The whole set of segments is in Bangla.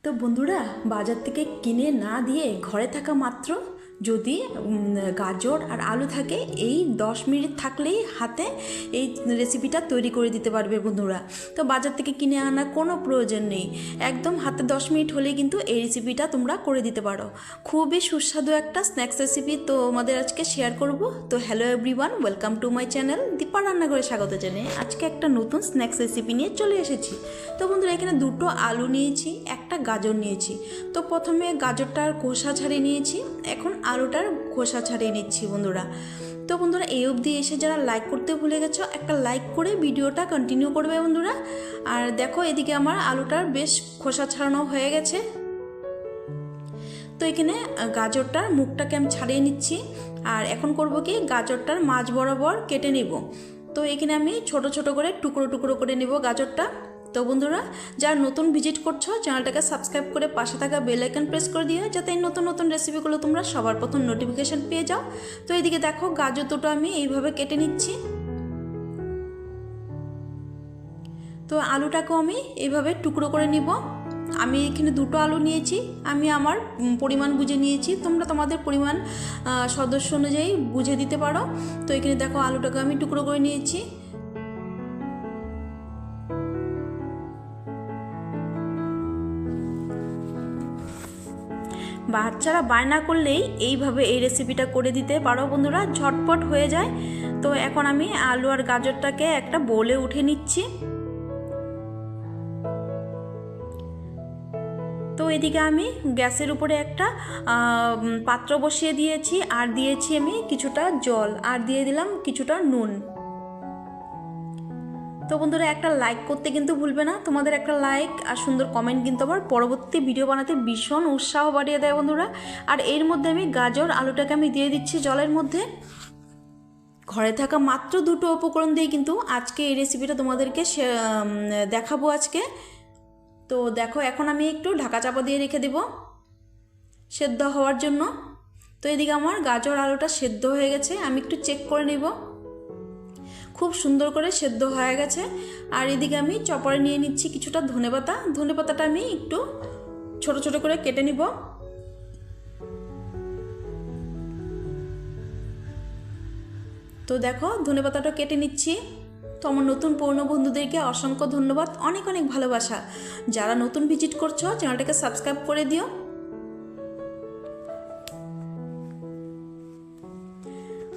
তো বন্ধুরা, বাজার থেকে কিনে না দিয়ে ঘরে থাকা মাত্র যদি গাজর আর আলু থাকে, এই 10 মিনিট থাকলেই হাতে এই রেসিপিটা তৈরি করে দিতে পারবে বন্ধুরা। তো বাজার থেকে কিনে আনার কোনো প্রয়োজন নেই, একদম হাতে 10 মিনিট হলেই কিন্তু এই রেসিপিটা তোমরা করে দিতে পারো। খুবই সুস্বাদু একটা স্ন্যাক্স রেসিপি তো আমাদের আজকে শেয়ার করব। তো hello everyone, welcome to my channel Dipa রান্নাঘরে স্বাগত জানিয়ে আজকে একটা নতুন স্ন্যাক্স রেসিপি নিয়ে চলে এসেছি। তো বন্ধুরা, এখানে 2টো আলু নিয়েছি, একটা গাজর নিয়েছি। তো প্রথমে গাজরটার খোসা ছাড়িয়ে নিয়েছি, এখন আলুটার খোসা ছাড়িয়ে নিচ্ছি বন্ধুরা। তো বন্ধুরা, এই অবধি এসে যারা লাইক করতে ভুলে গেছো, একটা লাইক করে ভিডিওটা কন্টিনিউ করবে বন্ধুরা। আর দেখো, এদিকে আমার আলুটার বেশ খোসা ছাড়ানো হয়ে গেছে। তো এখানে গাজরটার মুখটাকে আমি ছাড়িয়ে নিচ্ছি, আর এখন করব কি, গাজরটার মাঝ বরাবর কেটে নিব। তো এখানে আমি ছোট ছোট করে টুকরো টুকরো করে নেব গাজরটা। তো বন্ধুরা, যারা নতুন ভিজিট করছো, চ্যানেলটাকে সাবস্ক্রাইব করে পাশে থাকা বেল আইকন প্রেস করে দিও, যাতে এই নতুন নতুন রেসিপিগুলো তোমরা সবার প্রথম নোটিফিকেশান পেয়ে যাও। তো এইদিকে দেখো, গাজর দুটো আমি এইভাবে কেটে নিচ্ছি। তো আলুটাকেও আমি এইভাবে টুকরো করে নিব। আমি এখানে 2টো আলু নিয়েছি, আমি আমার পরিমাণ বুঝে নিয়েছি, তোমরা তোমাদের পরিমাণ সদস্য অনুযায়ী বুঝে দিতে পারো। তো এখানে দেখো, আলুটাকে আমি টুকরো করে নিয়েছি। বাচ্চারা বায়না করলেই এইভাবে এই রেসিপিটা করে দিতে পারো বন্ধুরা, ঝটপট হয়ে যায়। তো এখন আমি আলু আর গাজরটাকে একটা বোলে উঠে নিচ্ছি। তো এদিকে আমি গ্যাসের উপরে একটা পাত্র বসিয়ে দিয়েছি, আর দিয়েছি আমি কিছুটা জল, আর দিয়ে দিলাম কিছুটা নুন। তো বন্ধুরা, একটা লাইক করতে কিন্তু ভুলবে না, তোমাদের একটা লাইক আর সুন্দর কমেন্ট কিন্তু আমার পরবর্তী ভিডিও বানাতে ভীষণ উৎসাহ বাড়িয়ে দেয় বন্ধুরা। আর এর মধ্যে আমি গাজর আলুটাকে আমি দিয়ে দিচ্ছি জলের মধ্যে। ঘরে থাকা মাত্র 2টো উপকরণ দিয়ে কিন্তু আজকে এই রেসিপিটা তোমাদেরকে দেখাবো আজকে। তো দেখো, এখন আমি একটু ঢাকা চাপা দিয়ে রেখে দেব সেদ্ধ হওয়ার জন্য। তো এদিকে আমার গাজর আলুটা সেদ্ধ হয়ে গেছে, আমি একটু চেক করে নেব। খুব সুন্দর করে সেদ্ধ হয়ে গেছে। আর এদিকে আমি চপারে নিয়ে নিচ্ছি কিছুটা ধনেপাতা। ধনেপাতাটা আমি একটু ছোট ছোট করে কেটে নিব। তো দেখো, ধনেপাতাটা কেটে নিচ্ছি। তো আমার নতুন পুরনো বন্ধুদেরকে অসংখ্য ধন্যবাদ, অনেক অনেক ভালোবাসা। যারা নতুন ভিজিট করছো, চ্যানেলটাকে সাবস্ক্রাইব করে দিও।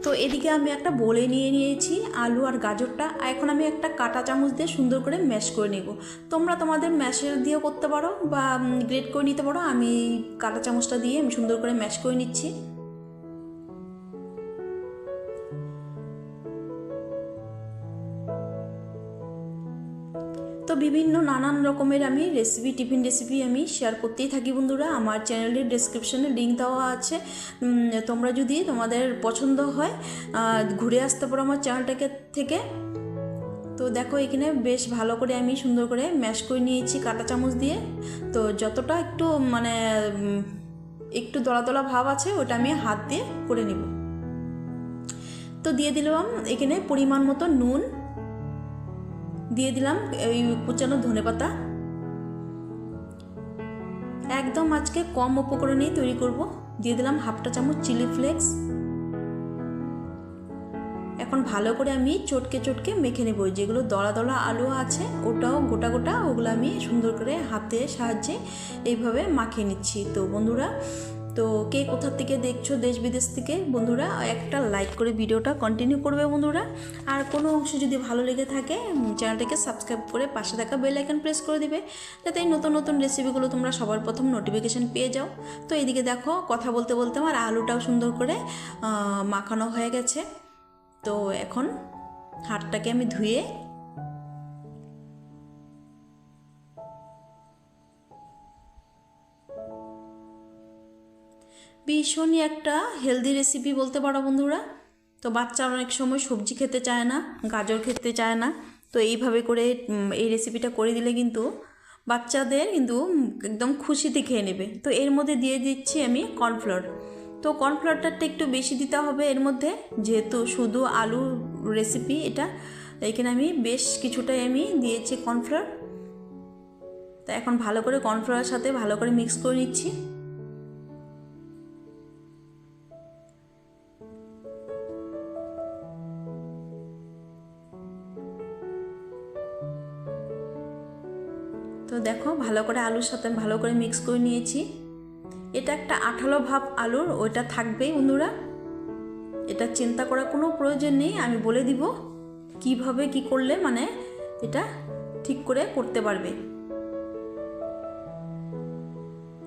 তো এদিকে আমি একটা বোলে নিয়ে নিয়েছি আলু আর গাজরটা। এখন আমি একটা কাঁটা চামচ দিয়ে সুন্দর করে ম্যাশ করে নেব। তোমরা তোমাদের ম্যাশের দিয়েও করতে পারো বা গ্রেট করে নিতে পারো। আমি কাঁটা চামচটা দিয়ে আমি সুন্দর করে ম্যাশ করে নিচ্ছি। তো বিভিন্ন নানান রকমের আমি রেসিপি, টিফিন রেসিপি আমি শেয়ার করতেই থাকি বন্ধুরা। আমার চ্যানেলের ডেসক্রিপশনে লিঙ্ক দেওয়া আছে, তোমরা যদি তোমাদের পছন্দ হয় ঘুরে আসতে পারো আমার চ্যানেলটাকে থেকে। তো দেখো, এখানে বেশ ভালো করে আমি সুন্দর করে ম্যাশ করে নিয়েছি কাঁটা চামচ দিয়ে। তো যতটা একটু মানে একটু দলা দলা ভাব আছে, ওটা আমি হাত দিয়ে করে নেব। তো দিয়ে দিলাম এখানে পরিমাণ মতো নুন, দিয়ে দিলাম এই কুচানো ধনেপাতা। একদম আজকে কম উপকরণেই তৈরি করব। দিয়ে দিলাম হাফটা চামচ চিলি ফ্লেক্স। এখন ভালো করে আমি চটকে চটকে মেখে নেব। যেগুলো দলা দলা আলু আছে, ওটাও গোটা গোটা, ওগুলো আমি সুন্দর করে হাতের সাহায্যে এইভাবে মাখিয়ে নিচ্ছি। তো বন্ধুরা, তো কে কোথা থেকে দেখছো, দেশ বিদেশ থেকে, বন্ধুরা একটা লাইক করে ভিডিওটা কন্টিনিউ করবে বন্ধুরা। আর কোনো অংশ যদি ভালো লেগে থাকে, চ্যানেলটাকে সাবস্ক্রাইব করে পাশে থাকা বেল আইকন প্রেস করে দিবে, যাতে এই নতুন নতুন রেসিপিগুলো তোমরা সবার প্রথম নোটিফিকেশান পেয়ে যাও। তো এদিকে দেখো, কথা বলতে বলতে আমার আলুটাও সুন্দর করে মাখানো হয়ে গেছে। তো এখন হাতটাকে আমি ধুয়ে ভীষণই একটা হেলদি রেসিপি বলতে পারো বন্ধুরা। তো বাচ্চারা অনেক সময় সবজি খেতে চায় না, গাজর খেতে চায় না। তো এইভাবে করে এই রেসিপিটা করে দিলে কিন্তু বাচ্চাদের কিন্তু একদম খুশিতে খেয়ে নেবে। তো এর মধ্যে দিয়ে দিচ্ছি আমি কর্নফ্লোর। তো কর্নফ্লোরটা একটু বেশি দিতে হবে এর মধ্যে, যেহেতু শুধু আলু রেসিপি এটা। এখানে আমি বেশ কিছুটাই আমি দিয়েছি কর্নফ্লোর। তো এখন ভালো করে কর্নফ্লাওয়ারের সাথে ভালো করে মিক্স করে নিচ্ছি। তো দেখো ভালো করে আলুর সাথে ভালো করে মিক্স করে নিয়েছি। এটা একটা আঠালো ভাব আলুর, ওইটা থাকবেই বন্ধুরা, এটা চিন্তা করার কোনো প্রয়োজন নেই। আমি বলে দিব কিভাবে কি করলে মানে এটা ঠিক করে করতে পারবে।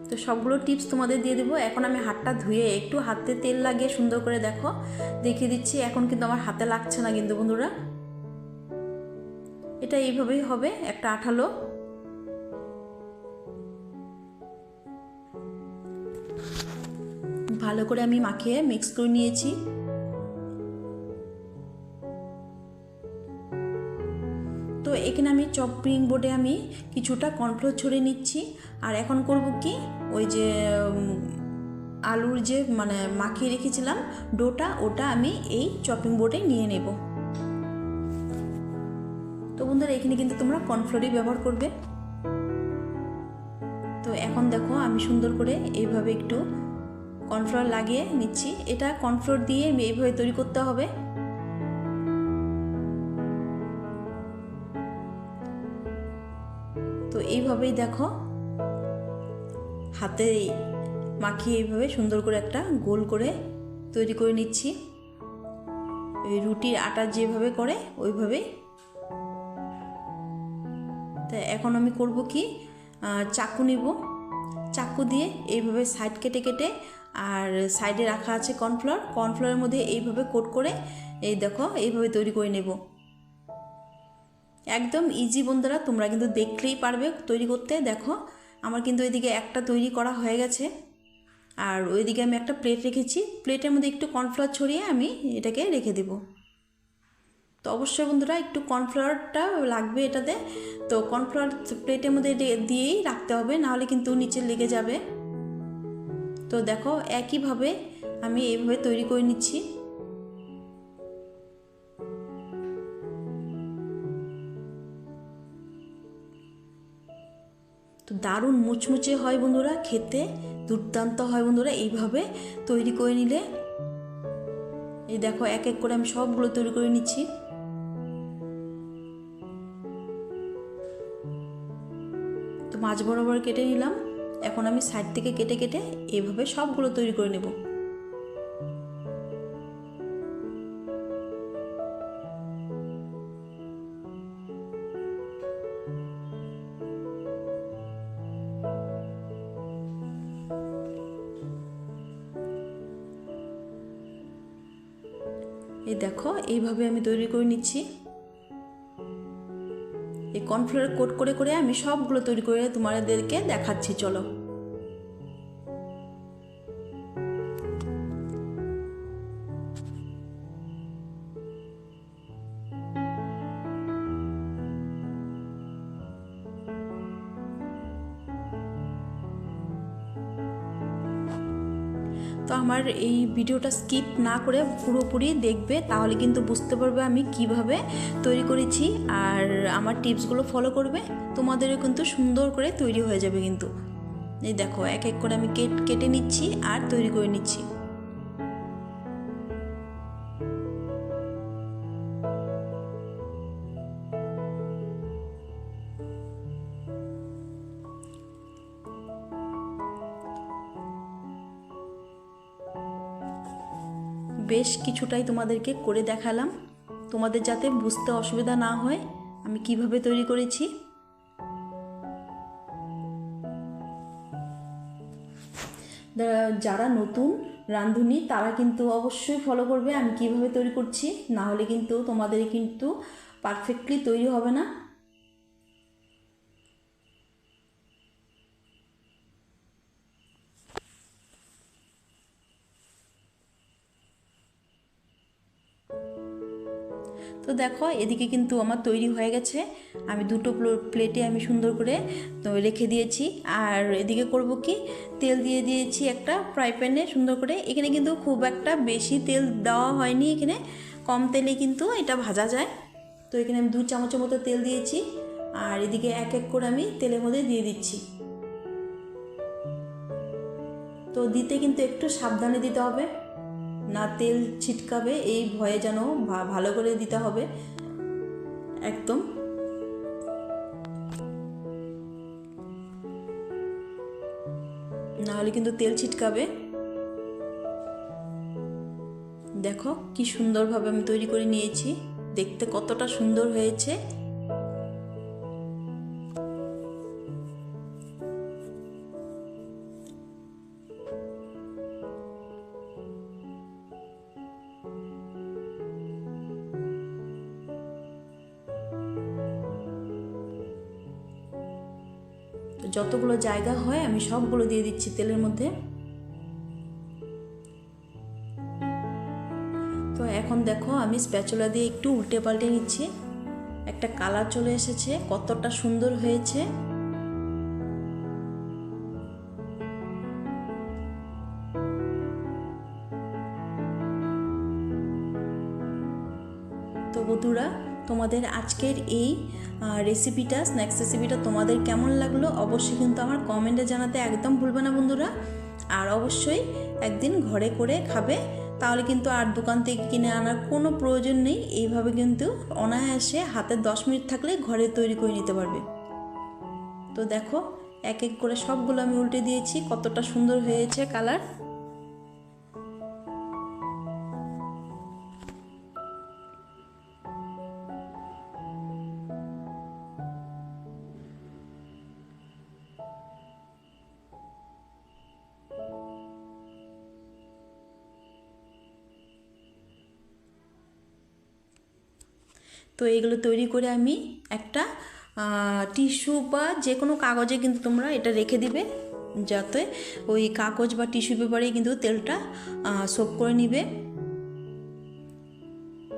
তো সবগুলো টিপস তোমাদের দিয়ে দেবো। এখন আমি হাতটা ধুয়ে একটু হাতে তেল লাগিয়ে সুন্দর করে দেখো দেখিয়ে দিচ্ছি। এখন কিন্তু আমার হাতে লাগছে না কিন্তু বন্ধুরা, এটা এইভাবেই হবে, একটা আঠালো। ভালো করে আমি মাখিয়ে মিক্স করে নিয়েছি। তো এখানে আমি চপিং বোর্ডে আমি কিছুটা কর্নফ্লোর ছড়িয়ে নিচ্ছি। আর এখন করব কি, ওই যে আলুর যে মানে মাখিয়ে রেখেছিলাম ডোটা, ওটা আমি এই চপিং বোর্ডে নিয়ে নেব। তো বন্ধুরা এখানে কিন্তু তোমরা কর্নফ্লোরই ব্যবহার করবে। তো এখন দেখো আমি সুন্দর করে এইভাবে একটু কর্নফ্লাওয়ার লাগিয়ে নিচ্ছি। এটা কর্নফ্লোর দিয়ে এইভাবে তৈরি করতে হবে। তো এইভাবেই দেখো হাতে মাখিয়ে এইভাবে সুন্দর করে একটা গোল করে তৈরি করে নিচ্ছি, ওই রুটির আটা যেভাবে করে ওইভাবেই। তা এখন আমি করব কি, চাকু নিব, চাকু দিয়ে এইভাবে সাইড কেটে কেটে, আর সাইডে রাখা আছে কর্নফ্লাওয়ারের মধ্যে এইভাবে কোট করে এই দেখো এইভাবে তৈরি করে নেব। একদম ইজি বন্ধুরা, তোমরা কিন্তু দেখলেই পারবে তৈরি করতে। দেখো আমার কিন্তু এদিকে একটা তৈরি করা হয়ে গেছে, আর ওইদিকে আমি একটা প্লেট রেখেছি, প্লেটের মধ্যে একটু কর্নফ্লাওয়ার ছড়িয়ে আমি এটাকে রেখে দেব। তো অবশ্যই বন্ধুরা একটু কর্নফ্লাওয়ারটা লাগবে এটাতে। তো কর্নফ্লাওয়ার প্লেটের মধ্যে দিয়েই রাখতে হবে, নাহলে কিন্তু নিচে লেগে যাবে। তো দেখো একইভাবে আমি এইভাবে তৈরি করে নিচ্ছি। তো দারুণ মুচমুচে হয় বন্ধুরা, খেতে দুর্দান্ত হয় বন্ধুরা এইভাবে তৈরি করে নিলে। এই দেখো এক এক করে আমি সবগুলো তৈরি করে নিচ্ছি। তো মাছ বরাবর কেটে নিলাম, এখন আমি সাইড থেকে কেটে কেটে এইভাবে সবগুলো তৈরি করে নেব। এই দেখো এইভাবে আমি তৈরি করে নিচ্ছি। এই কর্নফ্লাওয়ার কোট করে করে আমি সবগুলো তৈরি করে তোমাদেরকে দেখাচ্ছি, চলো। তো আমার এই ভিডিওটা স্কিপ না করে পুরোপুরি দেখবে, তাহলে কিন্তু বুঝতে পারবে আমি কিভাবে তৈরি করেছি। আর আমার টিপসগুলো ফলো করবে, তোমাদেরও কিন্তু সুন্দর করে তৈরি হয়ে যাবে কিন্তু। এই দেখো এক এক করে আমি কেটে নিচ্ছি আর তৈরি করে নিচ্ছি। বেশ কিছুটাই তোমাদেরকে করে দেখালাম, তোমাদের যাতে বুঝতে অসুবিধা না হয় আমি কিভাবে তৈরি করেছি। যারা নতুন রাঁধুনি তারা কিন্তু অবশ্যই ফলো করবে আমি কিভাবে তৈরি করছি, না হলে কিন্তু তোমাদের কিন্তু পারফেক্টলি তৈরি হবে না। তো দেখো এদিকে কিন্তু আমার তৈরি হয়ে গেছে, আমি দুটো প্লেটে আমি সুন্দর করে রেখে দিয়েছি। আর এদিকে করব কি, তেল দিয়ে দিয়েছি একটা ফ্রাই প্যানে সুন্দর করে। এখানে কিন্তু খুব একটা বেশি তেল দেওয়া হয়নি, এখানে কম তেলে কিন্তু এটা ভাজা যায়। তো এখানে আমি 2 চামচের মতো তেল দিয়েছি, আর এদিকে এক এক করে আমি তেলের মধ্যে দিয়ে দিচ্ছি। তো দিতে কিন্তু একটু সাবধানে দিতে হবে, না তেল ছিটকাবে এই ভয়ে যেন ভালো করে দিতে হবে একদম। নাহলে কিন্তু তেল ছিটকাবে। দেখো কি সুন্দরভাবে আমি তৈরি করে নিয়েছি, দেখতে কতটা সুন্দর হয়েছে। যতগুলো জায়গা হয় আমি সবগুলো দিয়ে দিচ্ছি তেলের মধ্যে। তো এখন দেখো আমি স্প্যাচুলা দিয়ে একটু উল্টে পাল্টে নিচ্ছি, একটা কালার চলে এসেছে, কতটা সুন্দর হয়েছে। তো বন্ধুরা, তোমাদের আজকের এই রেসিপিটা, স্ন্যাক্স রেসিপিটা তোমাদের কেমন লাগলো অবশ্যই কিন্তু আমার কমেন্টে জানাতে একদম ভুলবে না বন্ধুরা। আর অবশ্যই একদিন ঘরে করে খাবে, তাহলে কিন্তু আর দোকান থেকে কিনে আনার কোনো প্রয়োজন নেই। এইভাবে কিন্তু অনায়াসে হাতে 10 মিনিট থাকলে ঘরে তৈরি করে নিতে পারবে। তো দেখো এক এক করে সবগুলো আমি উল্টে দিয়েছি, কতটা সুন্দর হয়েছে কালার। তো এইগুলো তৈরি করে আমি একটা টিস্যু বা যে কোনো কাগজে কিন্তু তোমরা এটা রেখে দিবে, যাতে ওই কাগজ বা টিস্যু পেপারে কিন্তু তেলটা সোক করে নিবে।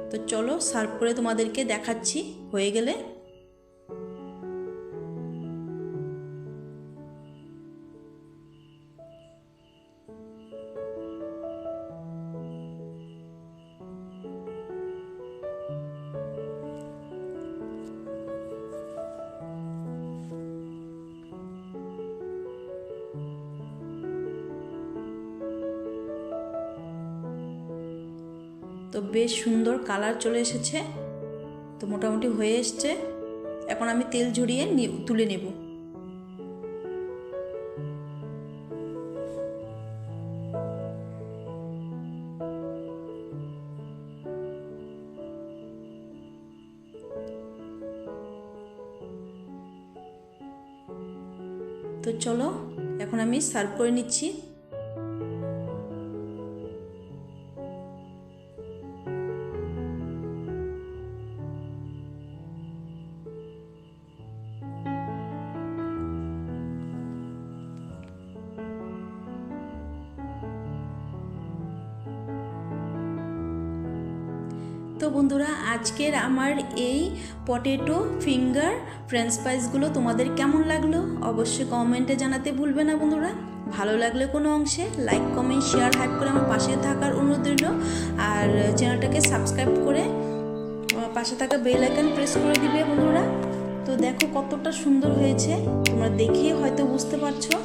তো চলো সার্ভ করে তোমাদেরকে দেখাচ্ছি হয়ে গেলে। তো বেশ সুন্দর কালার চলে এসেছে, তো মোটামুটি হয়ে এসছে। এখন আমি তেল ঝরিয়ে তুলে নেব। তো চলো এখন আমি সার্ভ করে নিচ্ছি। তো বন্ধুরা, আজকের আমার এই পটেটো ফিঙ্গার ফ্রেঞ্চ ফ্রাইসগুলো তোমাদের কেমন লাগলো অবশ্যই কমেন্টে জানাতে ভুলবে না বন্ধুরা। ভালো লাগলে কোনো অংশে লাইক কমেন্ট শেয়ার হাইপ করে আমার পাশে থাকার অনুরোধ রইল। আর চ্যানেলটাকে সাবস্ক্রাইব করে পাশে থাকা বেল আইকন প্রেস করে দিবে বন্ধুরা। তো দেখো কতটা সুন্দর হয়েছে, তোমরা দেখে হয়তো বুঝতে পারছো।